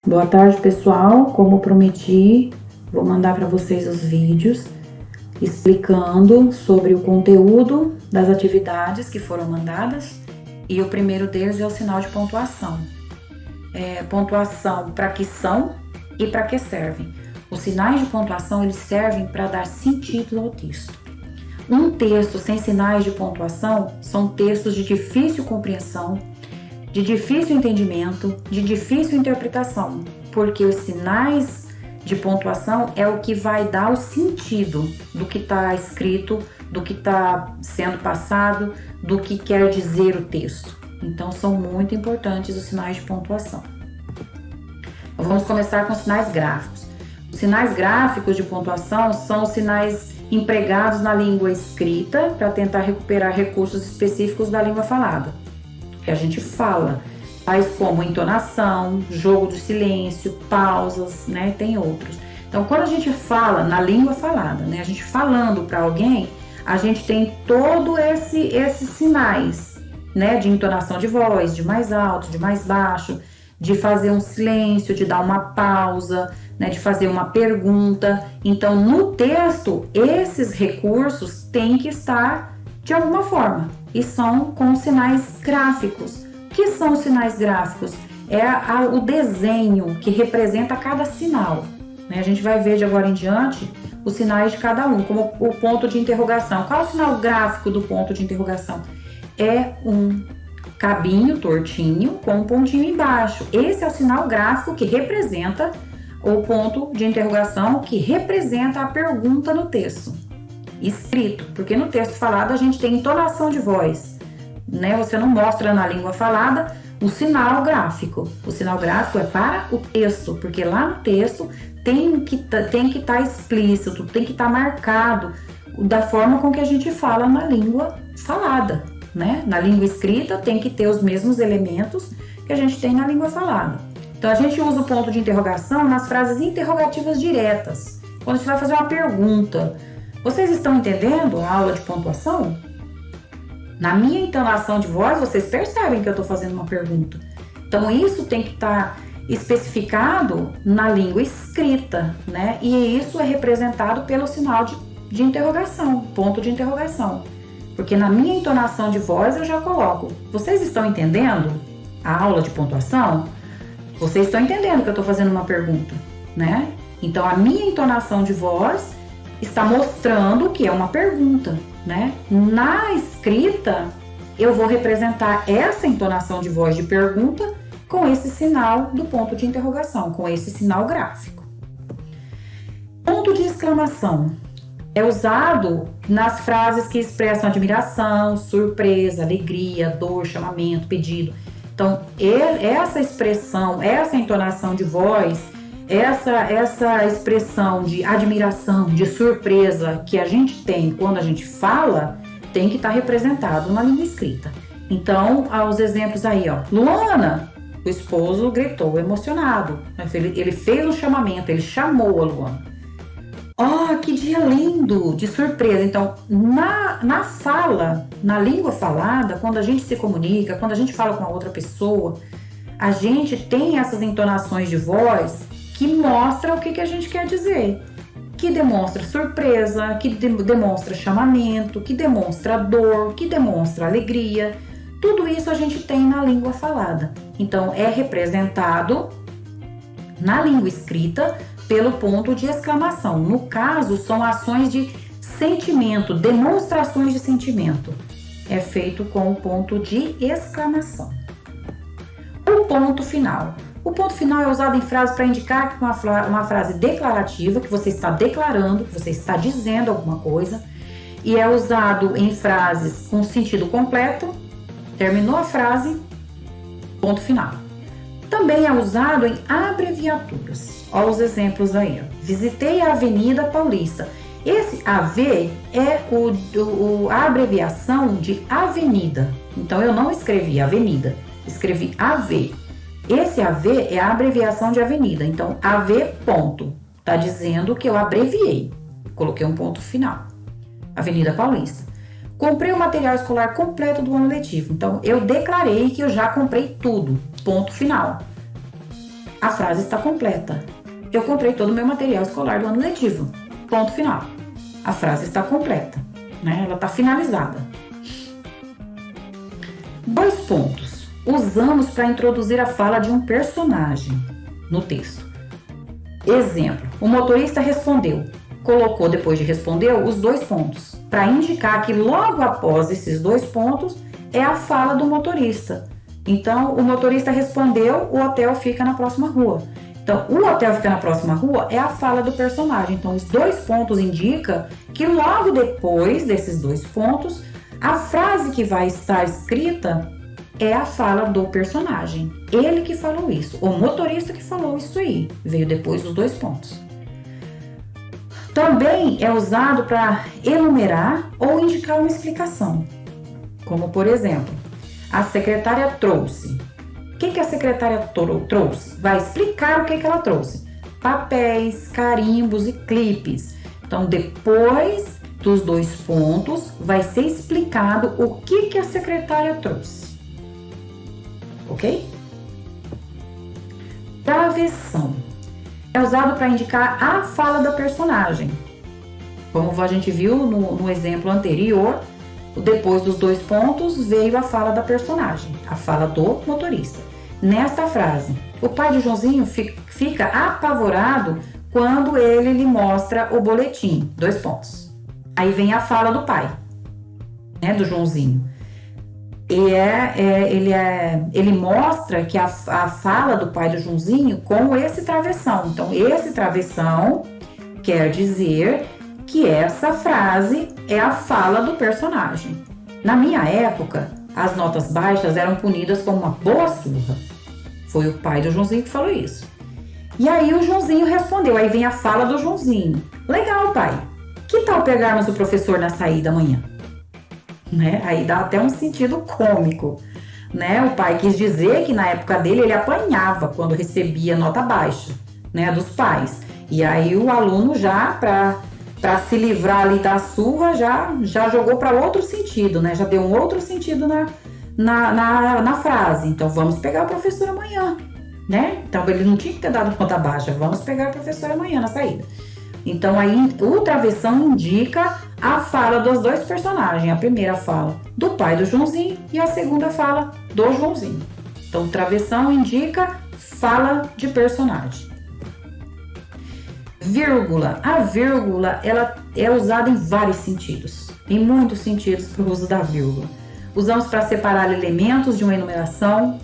Boa tarde, pessoal. Como prometi, vou mandar para vocês os vídeos explicando sobre o conteúdo das atividades que foram mandadas, e o primeiro deles é o sinal de pontuação. Pontuação, para que são e para que servem. Os sinais de pontuação, eles servem para dar sentido ao texto. Um texto sem sinais de pontuação são textos de difícil compreensão, de difícil entendimento, de difícil interpretação, porque os sinais de pontuação é o que vai dar o sentido do que está escrito, do que está sendo passado, do que quer dizer o texto. Então, são muito importantes os sinais de pontuação. Então, vamos começar com os sinais gráficos. Os sinais gráficos de pontuação são os sinais empregados na língua escrita para tentar recuperar recursos específicos da língua falada, que a gente fala, tais como entonação, jogo de silêncio, pausas, né? Tem outros. Então, quando a gente fala na língua falada, né? A gente falando para alguém, a gente tem todo esses sinais, né? De entonação de voz, de mais alto, de mais baixo, de fazer um silêncio, de dar uma pausa, né? De fazer uma pergunta. Então, no texto, esses recursos têm que estar de alguma forma, e são com sinais gráficos. O que são os sinais gráficos? É o desenho que representa cada sinal, né? A gente vai ver de agora em diante os sinais de cada um, como o ponto de interrogação. Qual é o sinal gráfico do ponto de interrogação? É um cabinho tortinho com um pontinho embaixo. Esse é o sinal gráfico que representa o ponto de interrogação, que representa a pergunta no texto escrito, porque no texto falado a gente tem entonação de voz, né? Você não mostra na língua falada o sinal gráfico. O sinal gráfico é para o texto, porque lá no texto tem que estar explícito, tem que estar marcado da forma com que a gente fala na língua falada, né? Na língua escrita tem que ter os mesmos elementos que a gente tem na língua falada. Então a gente usa o ponto de interrogação nas frases interrogativas diretas, quando você vai fazer uma pergunta. Vocês estão entendendo a aula de pontuação? Na minha entonação de voz, vocês percebem que eu estou fazendo uma pergunta. Então, isso tem que estar especificado na língua escrita, né? E isso é representado pelo sinal de interrogação, ponto de interrogação. Porque na minha entonação de voz, eu já coloco. Vocês estão entendendo a aula de pontuação? Vocês estão entendendo que eu estou fazendo uma pergunta, né? Então, a minha entonação de voz está mostrando que é uma pergunta, né? Na escrita, eu vou representar essa entonação de voz de pergunta com esse sinal do ponto de interrogação, com esse sinal gráfico. Ponto de exclamação é usado nas frases que expressam admiração, surpresa, alegria, dor, chamamento, pedido. Então, essa expressão, essa entonação de voz, essa expressão de admiração, de surpresa que a gente tem quando a gente fala, tem que estar representado na língua escrita. Então, os exemplos aí, ó. Luana, o esposo gritou emocionado. Ele fez um chamamento, ele chamou a Luana. Oh, que dia lindo, de surpresa. Então, na fala, na língua falada, quando a gente se comunica, quando a gente fala com a outra pessoa, a gente tem essas entonações de voz que mostra o que a gente quer dizer, que demonstra surpresa, que demonstra chamamento, que demonstra dor, que demonstra alegria. Tudo isso a gente tem na língua falada. Então, é representado na língua escrita pelo ponto de exclamação. No caso, são ações de sentimento, demonstrações de sentimento. É feito com o ponto de exclamação. O ponto final. O ponto final é usado em frases para indicar que uma frase declarativa, que você está declarando, que você está dizendo alguma coisa, e é usado em frases com sentido completo, terminou a frase, ponto final. Também é usado em abreviaturas. Olha os exemplos aí. Ó. Visitei a Avenida Paulista. Esse AV é a abreviação de avenida. Então, eu não escrevi avenida, escrevi AV. Esse AV é a abreviação de avenida. Então, AV ponto. Tá dizendo que eu abreviei. Coloquei um ponto final. Avenida Paulista. Comprei o material escolar completo do ano letivo. Então, eu declarei que eu já comprei tudo. Ponto final. A frase está completa. Eu comprei todo o meu material escolar do ano letivo. Ponto final. A frase está completa, né? Ela está finalizada. 2 pontos. Usamos para introduzir a fala de um personagem no texto. Exemplo, o motorista respondeu. Colocou, depois de responder, os 2 pontos, para indicar que logo após esses 2 pontos é a fala do motorista. Então, o motorista respondeu, o hotel fica na próxima rua. Então, o hotel fica na próxima rua é a fala do personagem. Então, os 2 pontos indicam que logo depois desses 2 pontos, a frase que vai estar escrita é a fala do personagem. Ele que falou isso, o motorista que falou isso aí, veio depois dos 2 pontos. Também é usado para enumerar ou indicar uma explicação. Como, por exemplo, a secretária trouxe. O que a secretária trouxe? Vai explicar o que ela trouxe. Papéis, carimbos e clipes. Então, depois dos 2 pontos, vai ser explicado o que a secretária trouxe. Ok? Travessão. É usado para indicar a fala da personagem. Como a gente viu no exemplo anterior, depois dos 2 pontos veio a fala da personagem, a fala do motorista. Nesta frase, o pai de Joãozinho fica apavorado quando ele lhe mostra o boletim. 2 pontos. Aí vem a fala do pai, né, do Joãozinho. E ele mostra que a fala do pai do Joãozinho com esse travessão. Então, esse travessão quer dizer que essa frase é a fala do personagem. Na minha época, as notas baixas eram punidas com uma boa surra. Foi o pai do Joãozinho que falou isso. E aí o Joãozinho respondeu, aí vem a fala do Joãozinho. Legal, pai. Que tal pegarmos o professor na saída amanhã? Né? Aí dá até um sentido cômico, né? O pai quis dizer que na época dele ele apanhava quando recebia nota baixa, né, dos pais. E aí o aluno já para se livrar ali da surra já jogou para outro sentido, né? Já deu um outro sentido na frase. Então vamos pegar o professor amanhã, né? Então ele não tinha que ter dado nota baixa. Vamos pegar o professor amanhã na saída. Então aí o travessão indica a fala dos 2 personagens. A primeira fala do pai do Joãozinho e a segunda fala do Joãozinho. Então travessão indica fala de personagem. Vírgula. A vírgula ela é usada em vários sentidos. Tem muitos sentidos para o uso da vírgula. Usamos para separar elementos de uma enumeração.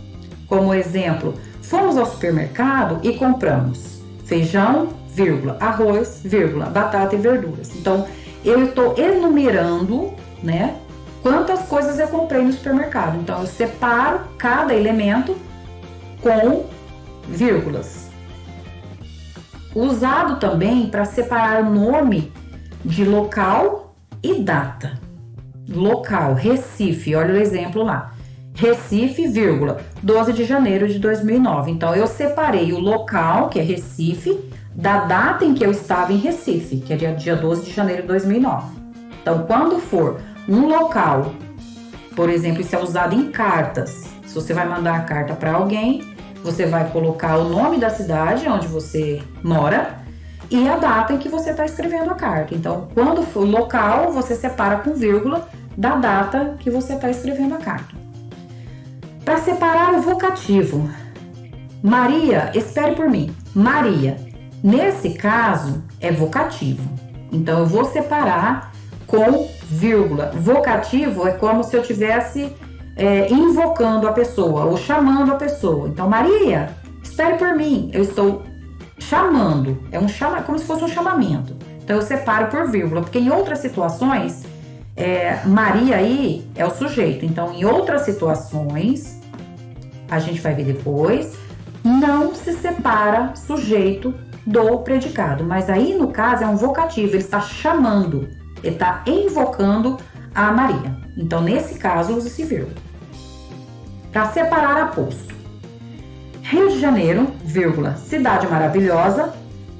Como exemplo, fomos ao supermercado e compramos feijão, vírgula, arroz, vírgula, batata e verduras. Então, eu estou enumerando, né, quantas coisas eu comprei no supermercado. Então, eu separo cada elemento com vírgulas. Usado também para separar o nome de local e data. Local, Recife, olha o exemplo lá. Recife, vírgula, 12 de janeiro de 2009. Então, eu separei o local, que é Recife, da data em que eu estava em Recife, que é dia 12 de janeiro de 2009. Então, quando for um local, por exemplo, isso é usado em cartas. Se você vai mandar a carta para alguém, você vai colocar o nome da cidade onde você mora e a data em que você está escrevendo a carta. Então, quando for local, você separa com vírgula da data que você está escrevendo a carta. Para separar o vocativo, Maria, espere por mim. Maria. Nesse caso, é vocativo. Então, eu vou separar com vírgula. Vocativo é como se eu estivesse invocando a pessoa ou chamando a pessoa. Então, Maria, espere por mim. Eu estou chamando. É como se fosse um chamamento. Então, eu separo por vírgula, porque em outras situações, Maria aí é o sujeito. Então, em outras situações, a gente vai ver depois, não se separa sujeito do predicado, mas aí no caso é um vocativo, ele está chamando, ele está invocando a Maria. Então nesse caso usa-se vírgula. Para separar aposto, Rio de Janeiro, vírgula, cidade maravilhosa,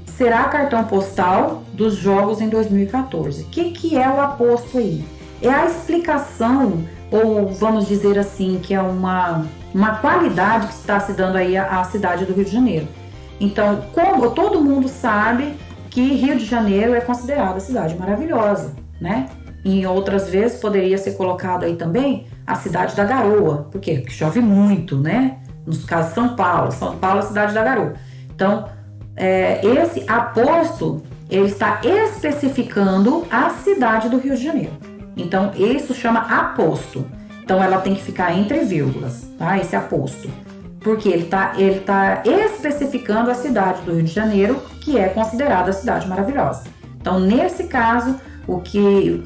será cartão postal dos jogos em 2014. O que é o aposto aí? é a explicação, ou vamos dizer assim, que é uma qualidade que está se dando aí à cidade do Rio de Janeiro. Então, como todo mundo sabe que Rio de Janeiro é considerada cidade maravilhosa, né? Em outras vezes poderia ser colocado aí também a cidade da garoa. Por quê? Porque chove muito, né? Nos casos São Paulo é a cidade da garoa. Então, esse aposto, ele está especificando a cidade do Rio de Janeiro. Então, isso chama aposto. Então, ela tem que ficar entre vírgulas, tá? Esse aposto. Porque ele tá especificando a cidade do Rio de Janeiro, que é considerada a cidade maravilhosa. Então, nesse caso,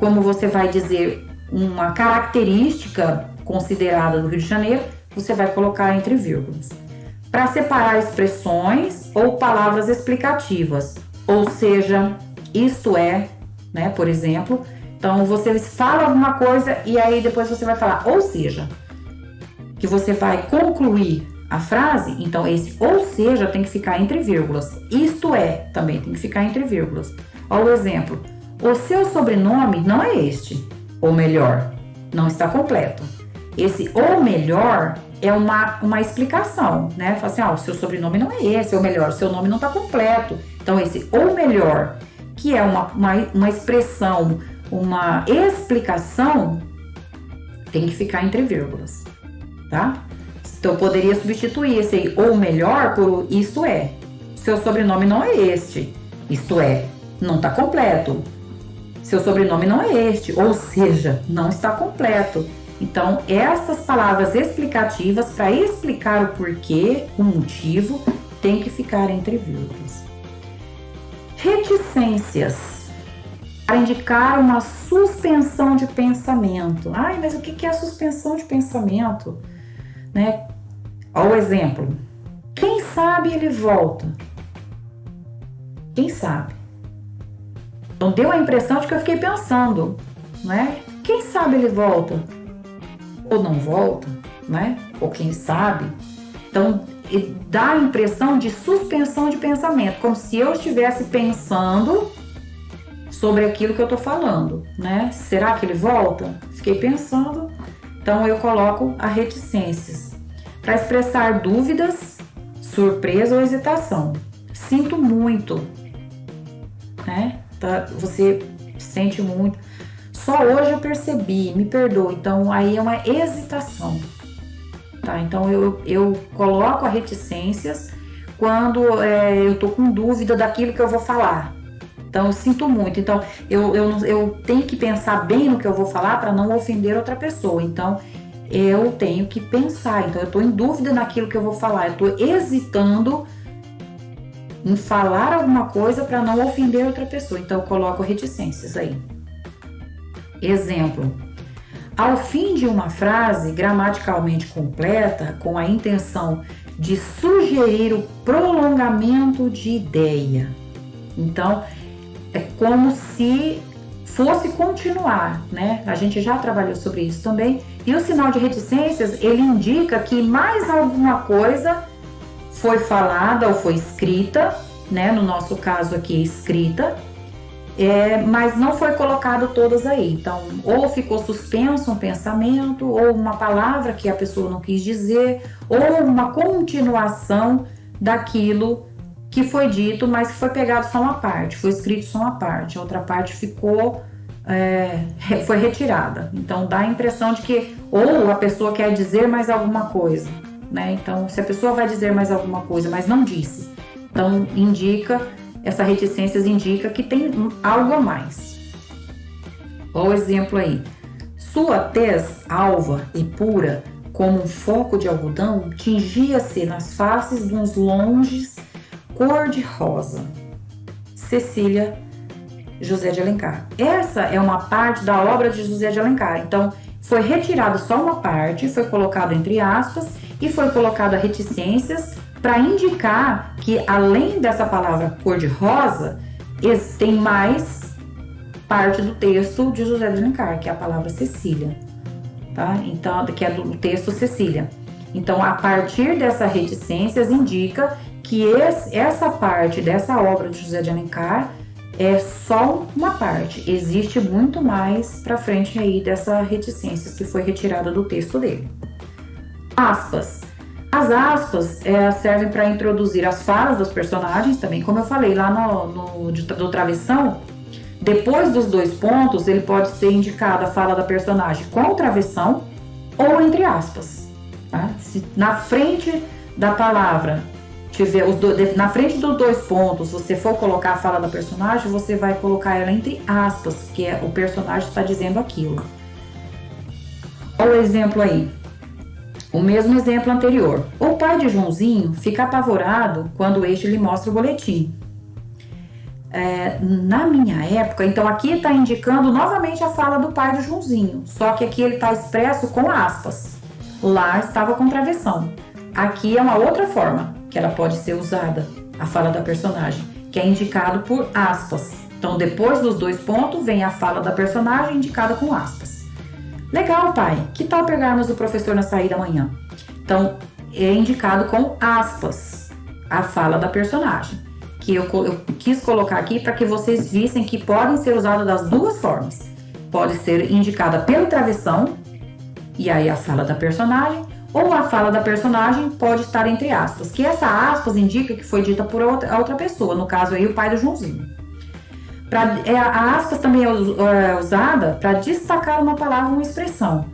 como você vai dizer uma característica considerada do Rio de Janeiro, você vai colocar entre vírgulas. Para separar expressões ou palavras explicativas, ou seja, isto é, né, por exemplo. Então, você fala alguma coisa e aí depois você vai falar, ou seja, que você vai concluir a frase. Então, esse ou seja tem que ficar entre vírgulas. Isto é, também tem que ficar entre vírgulas. Olha o exemplo. O seu sobrenome não é este, ou melhor, não está completo. Esse ou melhor é uma explicação, né? Fala assim, o seu sobrenome não é esse, ou melhor, o seu nome não está completo. Então, esse ou melhor, que é uma expressão, uma explicação, tem que ficar entre vírgulas, tá? Então, eu poderia substituir esse aí, ou melhor, por isto é. Seu sobrenome não é este, isto é, não está completo. Seu sobrenome não é este, ou seja, não está completo. Então, essas palavras explicativas, para explicar o porquê, o motivo, tem que ficar entre vírgulas. Reticências. Para indicar uma suspensão de pensamento. Ai, mas o que é suspensão de pensamento? Né? Olha o exemplo. Quem sabe ele volta? Quem sabe? Então, deu a impressão de que eu fiquei pensando, né? Quem sabe ele volta? Ou não volta, né? Ou quem sabe. Então, dá a impressão de suspensão de pensamento, como se eu estivesse pensando sobre aquilo que eu tô falando, né? Será que ele volta? Fiquei pensando. Então, eu coloco a reticências para expressar dúvidas, surpresa ou hesitação. Sinto muito, né? Tá? Você sente muito. Só hoje eu percebi, me perdoe. Então, aí é uma hesitação, tá? Então, eu coloco a reticências quando eu tô com dúvida daquilo que eu vou falar. Então, eu sinto muito. Então, eu tenho que pensar bem no que eu vou falar para não ofender outra pessoa. Então, eu tenho que pensar. Então, eu tô em dúvida naquilo que eu vou falar. Eu tô hesitando em falar alguma coisa para não ofender outra pessoa. Então, eu coloco reticências aí. Exemplo. Ao fim de uma frase gramaticalmente completa, com a intenção de sugerir o prolongamento de ideia. Então, é como se fosse continuar, né? A gente já trabalhou sobre isso também. E o sinal de reticências, ele indica que mais alguma coisa foi falada ou foi escrita, né? No nosso caso aqui, escrita, mas não foi colocado todas aí. Então, ou ficou suspenso um pensamento, ou uma palavra que a pessoa não quis dizer, ou uma continuação daquilo que foi dito, mas que foi pegado só uma parte, foi escrito só uma parte, a outra parte ficou, foi retirada. Então, dá a impressão de que ou a pessoa quer dizer mais alguma coisa, né? Então, se a pessoa vai dizer mais alguma coisa, mas não disse, então essa reticências indica que tem algo a mais. Olha o exemplo aí. Sua tez alva e pura, como um foco de algodão, tingia-se nas faces de uns longes cor de rosa. Cecília José de Alencar. Essa é uma parte da obra de José de Alencar. Então, foi retirado só uma parte, foi colocado entre aspas e foi colocado a reticências para indicar que, além dessa palavra cor-de-rosa, tem mais parte do texto de José de Alencar, que é a palavra Cecília, tá? Então, que é do texto Cecília. Então, a partir dessas reticências, indica que essa parte dessa obra de José de Alencar é só uma parte. Existe muito mais pra frente aí dessa reticências que foi retirada do texto dele. Aspas. As aspas servem para introduzir as falas dos personagens também, como eu falei lá do travessão. Depois dos 2 pontos, ele pode ser indicado a fala da personagem com o travessão ou entre aspas. Tá? Se na frente da palavra tiver na frente dos 2 pontos, você for colocar a fala da personagem, você vai colocar ela entre aspas, que é o personagem está dizendo aquilo. Olha o exemplo aí. O mesmo exemplo anterior. O pai de Joãozinho fica apavorado quando este lhe mostra o boletim. Na minha época, então aqui está indicando novamente a fala do pai de Joãozinho, só que aqui ele está expresso com aspas. Lá estava com travessão. Aqui é uma outra forma que ela pode ser usada, a fala da personagem, que é indicado por aspas. Então, depois dos 2 pontos, vem a fala da personagem indicada com aspas. Legal, pai. Que tal pegarmos o professor na saída amanhã? Então, é indicado com aspas a fala da personagem, que eu quis colocar aqui para que vocês vissem que podem ser usadas das 2 formas. Pode ser indicada pelo travessão, e aí a fala da personagem, ou a fala da personagem pode estar entre aspas, que essa aspas indica que foi dita por outra pessoa, no caso aí o pai do Joãozinho. A aspas também é usada para destacar uma palavra ou uma expressão.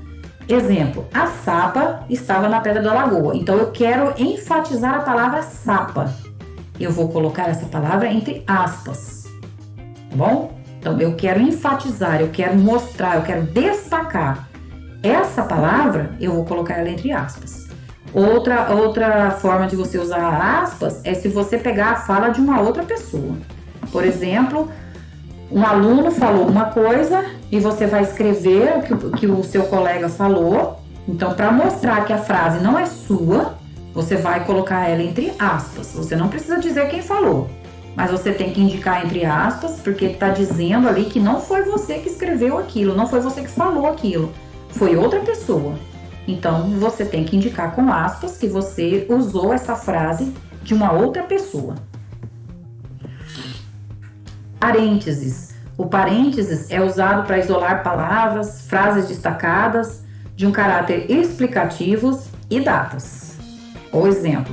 Exemplo, a sapa estava na pedra da lagoa. Então, eu quero enfatizar a palavra sapa. Eu vou colocar essa palavra entre aspas. Tá bom? Então, eu quero enfatizar, eu quero mostrar, eu quero destacar. Essa palavra, eu vou colocar ela entre aspas. Outra forma de você usar aspas é se você pegar a fala de uma outra pessoa. Por exemplo, um aluno falou uma coisa e você vai escrever o que o seu colega falou. Então, para mostrar que a frase não é sua, você vai colocar ela entre aspas. Você não precisa dizer quem falou, mas você tem que indicar entre aspas, porque está dizendo ali que não foi você que escreveu aquilo, não foi você que falou aquilo, foi outra pessoa. Então, você tem que indicar com aspas que você usou essa frase de uma outra pessoa. Parênteses. O parênteses é usado para isolar palavras, frases destacadas, de um caráter explicativos e datas. Por exemplo,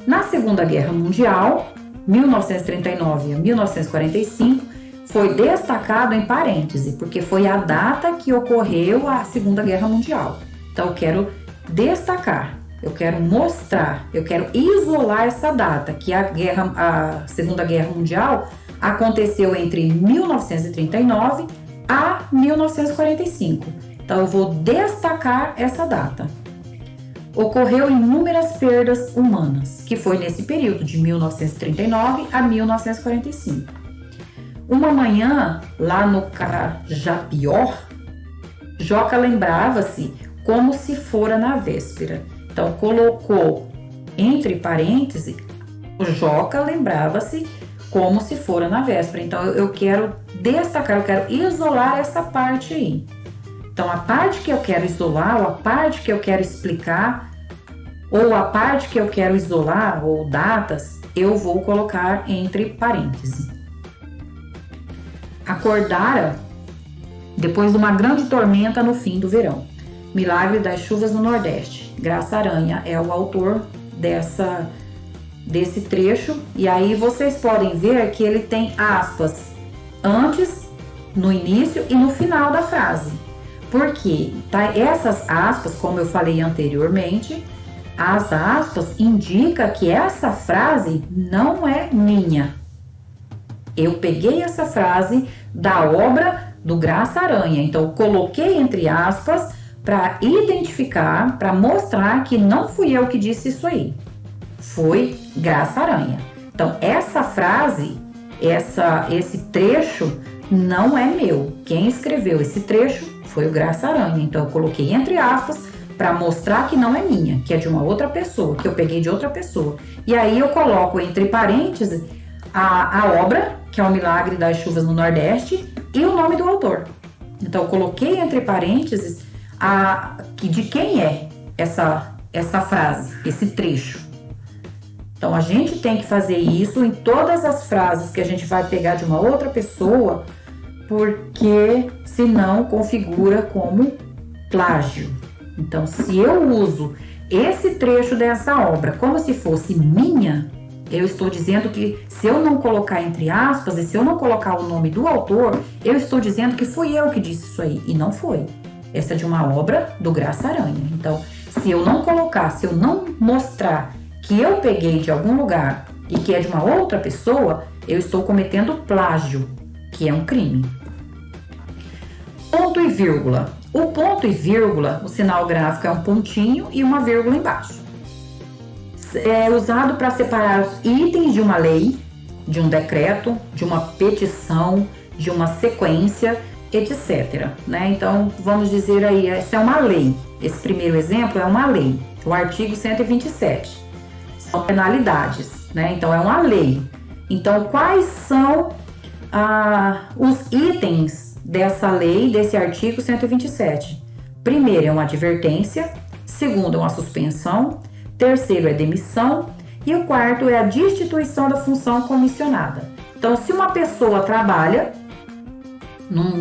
na Segunda Guerra Mundial, 1939 a 1945, foi destacado em parêntese, porque foi a data que ocorreu a Segunda Guerra Mundial. Então, eu quero destacar, eu quero mostrar, eu quero isolar essa data, que a Segunda Guerra Mundial aconteceu entre 1939 a 1945. Então, eu vou destacar essa data. Ocorreu inúmeras perdas humanas, que foi nesse período de 1939 a 1945. Uma manhã, lá no Carajapió, Joca lembrava-se como se fora na véspera. Então, colocou entre parênteses, o Joca lembrava-se como se fora na véspera. Então, eu quero destacar, eu quero isolar essa parte aí. Então, a parte que eu quero isolar, ou a parte que eu quero explicar, ou a parte que eu quero isolar, ou datas, eu vou colocar entre parênteses. Acordara depois de uma grande tormenta no fim do verão. Milagre das chuvas no Nordeste. Graça Aranha é o autor desse trecho, e aí vocês podem ver que ele tem aspas antes, no início e no final da frase. Porque essas aspas, como eu falei anteriormente, as aspas indicam que essa frase não é minha. Eu peguei essa frase da obra do Graça Aranha, então coloquei entre aspas para identificar, para mostrar que não fui eu que disse isso aí. Foi Graça Aranha. Então, essa frase, esse trecho não é meu. Quem escreveu esse trecho foi o Graça Aranha. Então, eu coloquei entre aspas para mostrar que não é minha, que é de uma outra pessoa, que eu peguei de outra pessoa. E aí eu coloco entre parênteses a obra, que é o Milagre das Chuvas no Nordeste, e o nome do autor. Então, eu coloquei entre parênteses de quem é essa frase, esse trecho. Então, a gente tem que fazer isso em todas as frases que a gente vai pegar de uma outra pessoa, porque senão configura como plágio. Então, se eu uso esse trecho dessa obra como se fosse minha, eu estou dizendo que se eu não colocar entre aspas e se eu não colocar o nome do autor, eu estou dizendo que fui eu que disse isso aí, e não foi. Essa é de uma obra do Graça Aranha. Então, se eu não colocar, se eu não mostrar que eu peguei de algum lugar e que é de uma outra pessoa, eu estou cometendo plágio, que é um crime. Ponto e vírgula. O ponto e vírgula, o sinal gráfico é um pontinho e uma vírgula embaixo. É usado para separar os itens de uma lei, de um decreto, de uma petição, de uma sequência, etc. Né? Então, vamos dizer aí, essa é uma lei. Esse primeiro exemplo é uma lei, o artigo 127. São penalidades, né? Então, é uma lei. Então, quais são os itens dessa lei, desse artigo 127? Primeiro é uma advertência, segundo é uma suspensão, terceiro é demissão e o quarto é a destituição da função comissionada. Então, se uma pessoa trabalha,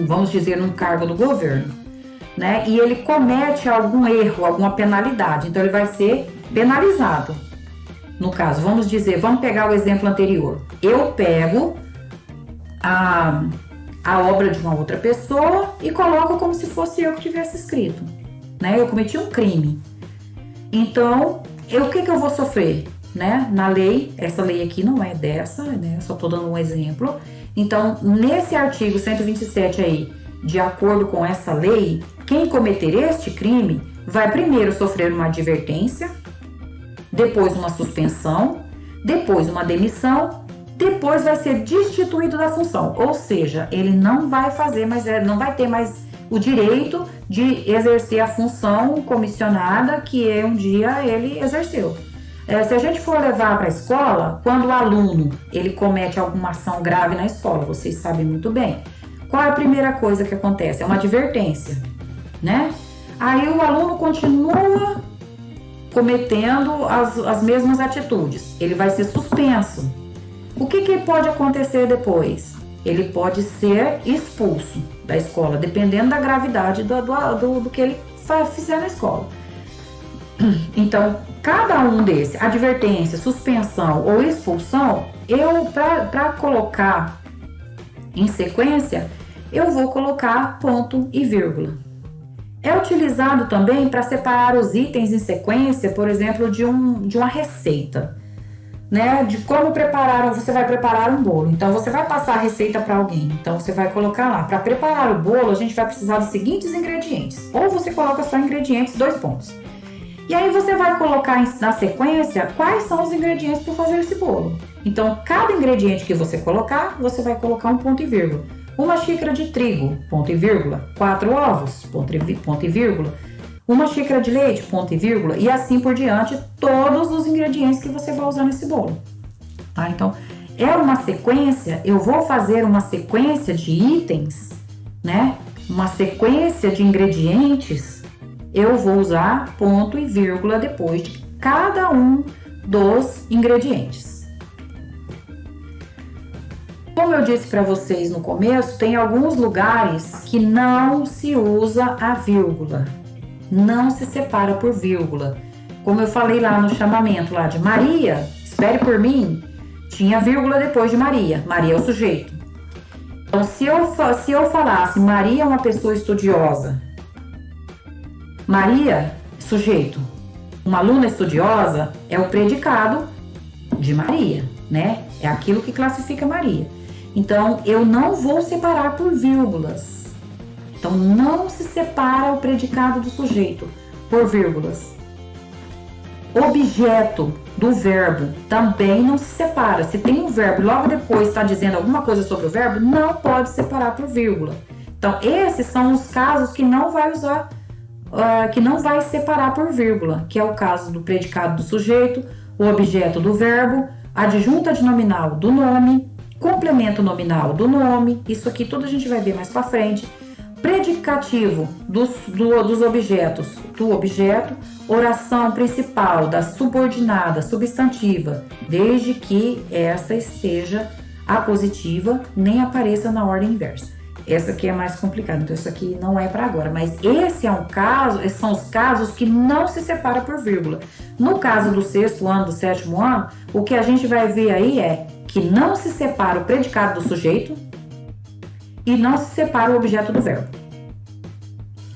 vamos dizer, num cargo do governo, né, e ele comete algum erro, alguma penalidade, então ele vai ser penalizado. No caso, vamos pegar o exemplo anterior. Eu pego a obra de uma outra pessoa e coloco como se fosse eu que tivesse escrito, né? Eu cometi um crime. Então, o que eu vou sofrer, né? Na lei, essa lei aqui não é dessa, né? Só estou dando um exemplo. Então, nesse artigo 127 aí, de acordo com essa lei, quem cometer este crime vai primeiro sofrer uma advertência, depois uma suspensão, depois uma demissão, depois vai ser destituído da função. Ou seja, ele não vai não vai ter mais o direito de exercer a função comissionada que um dia ele exerceu. Se a gente for levar para a escola, quando o aluno ele comete alguma ação grave na escola, vocês sabem muito bem, qual é a primeira coisa que acontece? É uma advertência, né? Aí o aluno continua cometendo as mesmas atitudes, ele vai ser suspenso. O que pode acontecer depois? Ele pode ser expulso da escola, dependendo da gravidade do que ele fizer na escola. Então, cada um desses, advertência, suspensão ou expulsão, para colocar em sequência, eu vou colocar ponto e vírgula. É utilizado também para separar os itens em sequência, por exemplo, de uma receita, né? De como você vai preparar um bolo. Então, você vai passar a receita para alguém. Então, você vai colocar lá, para preparar o bolo, a gente vai precisar dos seguintes ingredientes. Ou você coloca só ingredientes, 2 pontos. E aí, você vai colocar na sequência quais são os ingredientes para fazer esse bolo. Então, cada ingrediente que você colocar, você vai colocar um ponto e vírgula. 1 xícara de trigo, ponto e vírgula. 4 ovos, ponto e vírgula. 1 xícara de leite, ponto e vírgula. E assim por diante, todos os ingredientes que você vai usar nesse bolo. Tá? Então, é uma sequência, eu vou fazer uma sequência de itens, né? Uma sequência de ingredientes, eu vou usar ponto e vírgula depois de cada um dos ingredientes. Como eu disse para vocês no começo, tem alguns lugares que não se usa a vírgula, não se separa por vírgula. Como eu falei lá no chamamento lá de Maria, espere por mim, tinha vírgula depois de Maria. Maria é o sujeito. Então, se eu falasse Maria é uma pessoa estudiosa, Maria, sujeito, uma aluna estudiosa é o predicado de Maria, né? É aquilo que classifica Maria. Então, eu não vou separar por vírgulas. Então, não se separa o predicado do sujeito por vírgulas. Objeto do verbo também não se separa. Se tem um verbo e logo depois está dizendo alguma coisa sobre o verbo, não pode separar por vírgula. Então, esses são os casos que não vai usar, que não vai separar por vírgula, que é o caso do predicado do sujeito, o objeto do verbo, adjunta de nominal do nome, complemento nominal do nome, isso aqui tudo a gente vai ver mais pra frente, predicativo dos objetos, do objeto, oração principal, da subordinada, substantiva, desde que essa esteja apositiva, nem apareça na ordem inversa. Essa aqui é mais complicada, então isso aqui não é para agora, mas esse é um caso, esses são os casos que não se separa por vírgula. No caso do 6º ano, do 7º ano, o que a gente vai ver aí é que não se separa o predicado do sujeito e não se separa o objeto do verbo.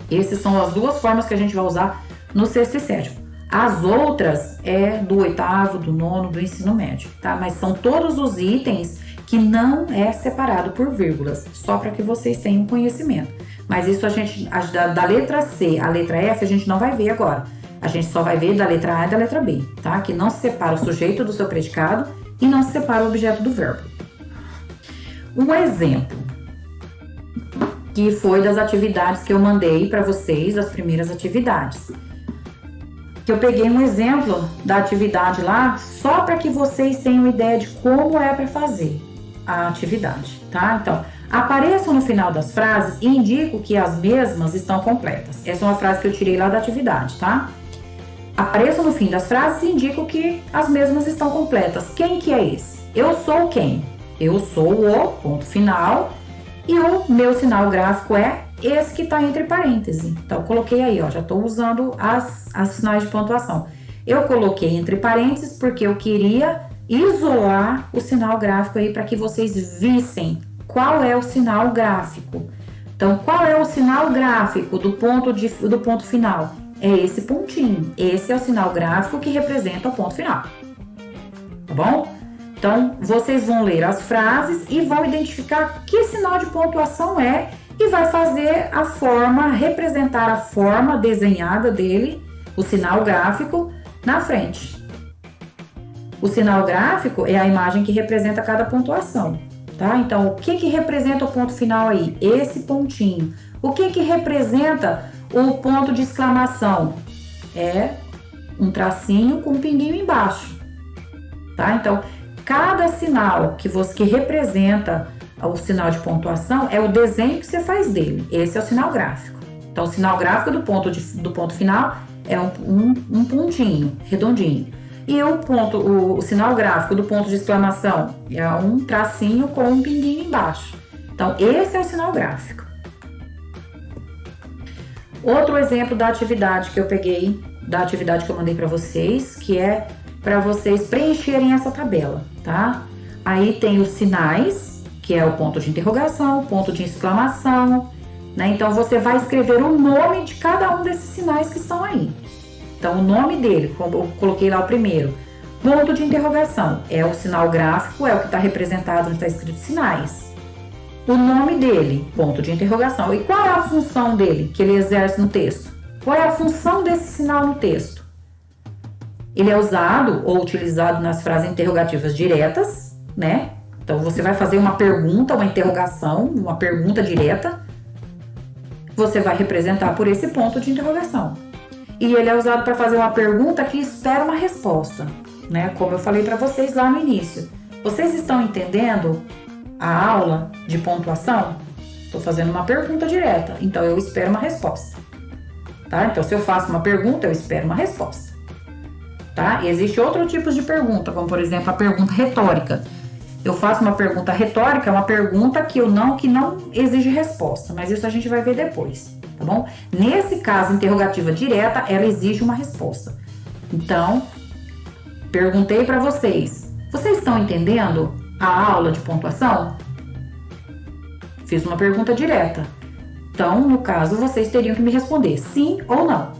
Essas são as duas formas que a gente vai usar no 6º e 7º. As outras é do 8º, do 9º, do ensino médio, tá? Mas são todos os itens que não é separado por vírgulas, só para que vocês tenham conhecimento. Mas isso a gente, da letra C à letra F, a gente não vai ver agora. A gente só vai ver da letra A e da letra B, tá? Que não se separa o sujeito do seu predicado e não se separa o objeto do verbo. Um exemplo que foi das atividades que eu mandei para vocês, as primeiras atividades. Que eu peguei um exemplo da atividade lá, só para que vocês tenham ideia de como é para fazer a atividade, tá? Então, apareçam no final das frases e indico que as mesmas estão completas. Essa é uma frase que eu tirei lá da atividade, tá? Apareçam no fim das frases e indico que as mesmas estão completas. Quem que é esse? Eu sou quem? Eu sou o ponto final e o meu sinal gráfico é esse que está entre parênteses. Então, eu coloquei aí, ó, já estou usando as sinais de pontuação. Eu coloquei entre parênteses porque eu queria isolar o sinal gráfico aí para que vocês vissem qual é o sinal gráfico. Então, qual é o sinal gráfico do ponto final? É esse pontinho. Esse é o sinal gráfico que representa o ponto final. Tá bom? Então, vocês vão ler as frases e vão identificar que sinal de pontuação é e vai fazer a forma, representar a forma desenhada dele, o sinal gráfico, na frente. O sinal gráfico é a imagem que representa cada pontuação, tá? Então, o que representa o ponto final aí? Esse pontinho. O que representa o ponto de exclamação? É um tracinho com um pinguinho embaixo, tá? Então, cada sinal que representa o sinal de pontuação é o desenho que você faz dele. Esse é o sinal gráfico. Então, o sinal gráfico do ponto final é um pontinho redondinho. E o sinal gráfico do ponto de exclamação é um tracinho com um pinguinho embaixo. Então, esse é o sinal gráfico. Outro exemplo da atividade que eu peguei, da atividade que eu mandei para vocês, que é para vocês preencherem essa tabela, tá? Aí tem os sinais, que é o ponto de interrogação, o ponto de exclamação, né? Então, você vai escrever o nome de cada um desses sinais que estão aí. Então, o nome dele, como eu coloquei lá o primeiro, ponto de interrogação, é o sinal gráfico, é o que está representado, onde está escrito sinais. O nome dele, ponto de interrogação. E qual é a função dele que ele exerce no texto? Qual é a função desse sinal no texto? Ele é usado ou utilizado nas frases interrogativas diretas, né? Então, você vai fazer uma pergunta, uma interrogação, uma pergunta direta. Você vai representar por esse ponto de interrogação. E ele é usado para fazer uma pergunta que espera uma resposta, né? Como eu falei para vocês lá no início. Vocês estão entendendo a aula de pontuação? Estou fazendo uma pergunta direta, então eu espero uma resposta, tá? Então, se eu faço uma pergunta, eu espero uma resposta, tá? E existe outro tipo de pergunta, como por exemplo a pergunta retórica. Eu faço uma pergunta retórica, é uma pergunta que não exige resposta, mas isso a gente vai ver depois, tá bom? Nesse caso, interrogativa direta, ela exige uma resposta. Então, perguntei para vocês, vocês estão entendendo a aula de pontuação? Fiz uma pergunta direta. Então, no caso, vocês teriam que me responder sim ou não,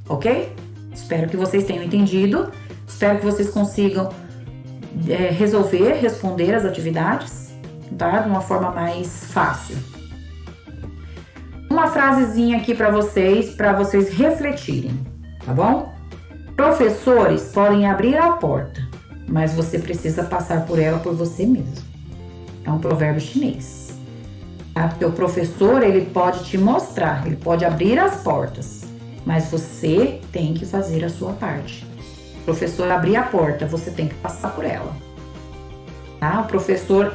ok? Espero que vocês tenham entendido, espero que vocês consigam responder as atividades, tá? De uma forma mais fácil. Uma frasezinha aqui para vocês refletirem, tá bom? Professores podem abrir a porta, mas você precisa passar por ela por você mesmo. É um provérbio chinês, tá? Porque o professor, ele pode te mostrar, ele pode abrir as portas, mas você tem que fazer a sua parte. O professor abrir a porta, você tem que passar por ela, tá? O professor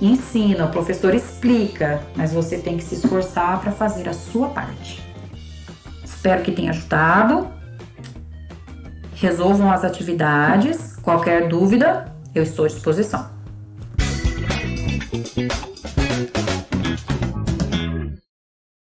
ensina, o professor explica, mas você tem que se esforçar para fazer a sua parte. Espero que tenha ajudado. Resolvam as atividades. Qualquer dúvida, eu estou à disposição.